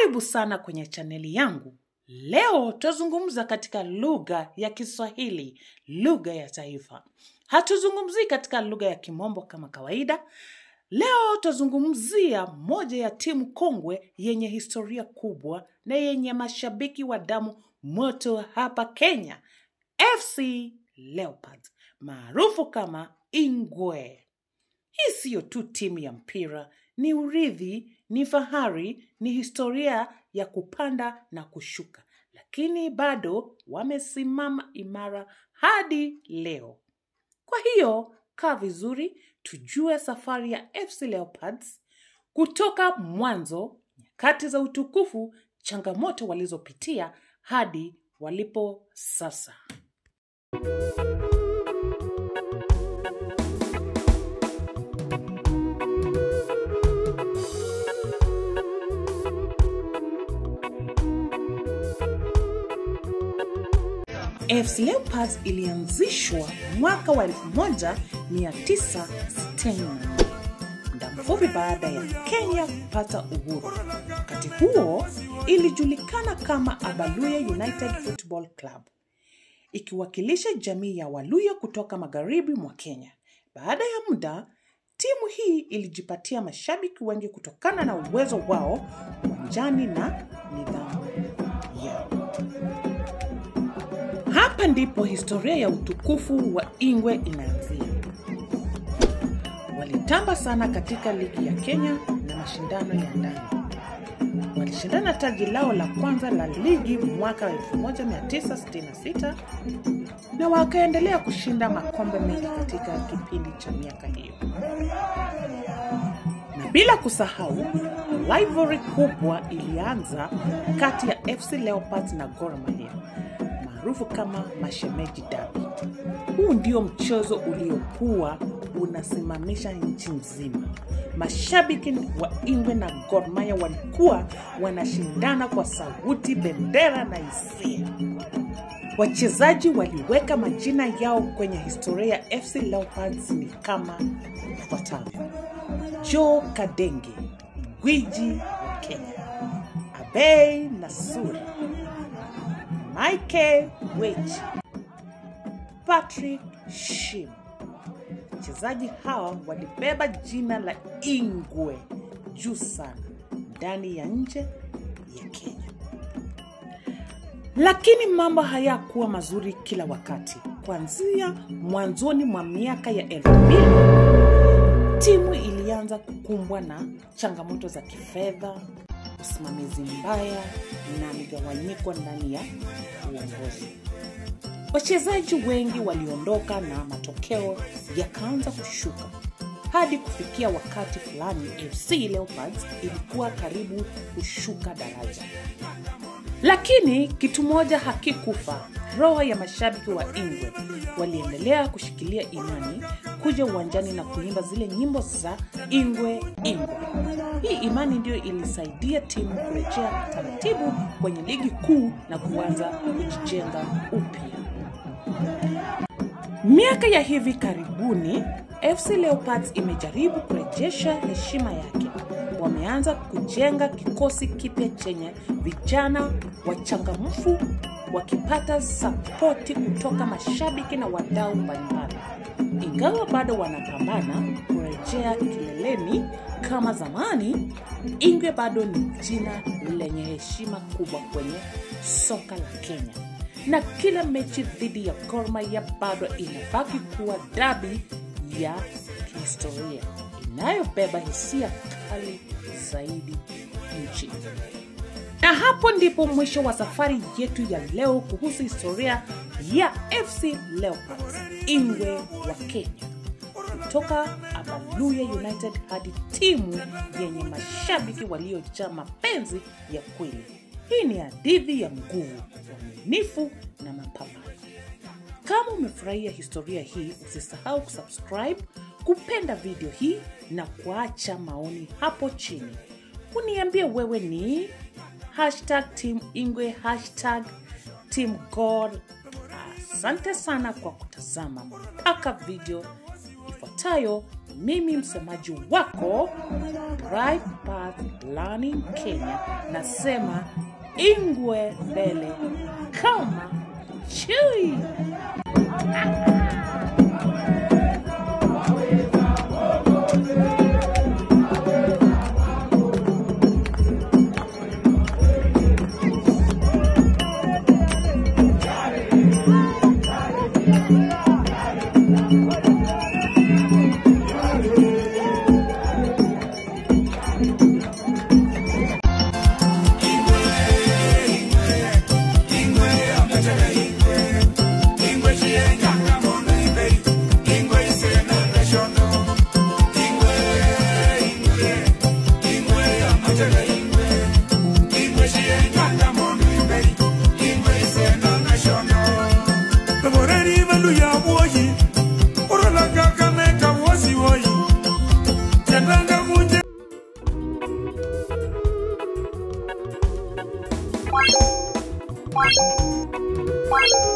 Karibu sana kwenye chaneli yangu. Leo tuzungumza katika lugha ya Kiswahili, lugha ya taifa. Hatuzungumzi katika lugha ya Kimombo kama kawaida. Leo tuzungumzia moja ya timu kongwe yenye historia kubwa na yenye mashabiki wa damu moto hapa Kenya. FC Leopards, maarufu kama Ingwe. Hii siyo tu timu ya mpira, ni urithi, ni fahari, ni historia ya kupanda na kushuka. Lakini bado wamesimama imara hadi leo. Kwa hiyo, kaa vizuri, tujue safari ya FC Leopards kutoka mwanzo, nyakati za utukufu, changamoto walizopitia hadi walipo sasa. FC Leopards ilianzishwa mwaka wa 1960, muda mfupi baada ya Kenya kupata uhuru. Wakati huo ilijulikana kama Abaluya United Football Club, ikiwakilisha jamii ya Waluya kutoka magharibi mwa Kenya. Baada ya muda, timu hii ilijipatia mashabiki wengi kutokana na uwezo wao uwanjani na nidhamu yao. Hapa ndipo historia ya utukufu wa Ingwe inaanzia. Walitamba sana katika ligi ya Kenya na mashindano ya ndani. Walishindana taji lao la kwanza la ligi mwaka wa 1966 na wakaendelea kushinda makombe mengi katika kipindi cha miaka hiyo. Na bila kusahau, rivalry kubwa ilianza kati ya FC Leopards na Gor Mahia, maarufu kama Mashemeji Derby. Huu ndio mchezo uliokuwa unasimamisha nchi nzima. Mashabiki wa Ingwe na Gor Mahia walikuwa wanashindana kwa sauti, bendera na hisia. Wachezaji waliweka majina yao kwenye historia ya FC Leopards ni kama ifuatavyo: Joe Kadenge, gwiji wa Kenya; Abei Nasuri, Mike Wechi, Patrick Shim. Wachezaji hawa walibeba jina la Ingwe juu sana ndani ya nje ya Kenya. Lakini mambo hayakuwa mazuri kila wakati. Kuanzia mwanzoni mwa miaka ya 2000, timu ilianza kukumbwa na changamoto za kifedha, usimamizi mbaya na migawanyiko ndani ya uongozi. Wachezaji wengi waliondoka na matokeo yakaanza kushuka hadi kufikia wakati fulani FC Leopards ilikuwa karibu kushuka daraja. Lakini kitu moja hakikufa. Roho ya mashabiki wa Ingwe waliendelea kushikilia imani, kuja uwanjani na kuimba zile nyimbo za Ingwe Ingwe. Hii imani ndio ilisaidia timu kurejea taratibu kwenye ligi kuu na kuanza kujijenga upya. Miaka ya hivi karibuni, FC Leopards imejaribu kurejesha heshima yake. Wameanza kujenga kikosi kipya chenye vijana wachangamfu, wakipata sapoti kutoka mashabiki na wadau mbalimbali. Ingawa bado wanapambana kurejea kileleni kama zamani, Ingwe bado ni jina lenye heshima kubwa kwenye soka la Kenya. Na kila mechi dhidi ya Gor Mahia bado inabaki kuwa derby ya kihistoria inayobeba hisia kali zaidi nchini. Na hapo ndipo mwisho wa safari yetu ya leo kuhusu historia ya FC Leopards, Ingwe wa Kenya. Kutoka Abaluya United hadi timu yenye mashabiki waliojaa mapenzi ya kweli. Hii ni hadithi ya nguvu, uaminifu na mapambano. Kama umefurahia historia hii, usisahau kusubscribe, kupenda video hii na kuacha maoni hapo chini. Uniambie wewe ni #Team Ingwe, #Team Gor. Asante sana kwa kutazama mpaka video ifuatayo. mimi msemaji wako Bright Path Learning Kenya nasema ingwe mbele kama chui. What?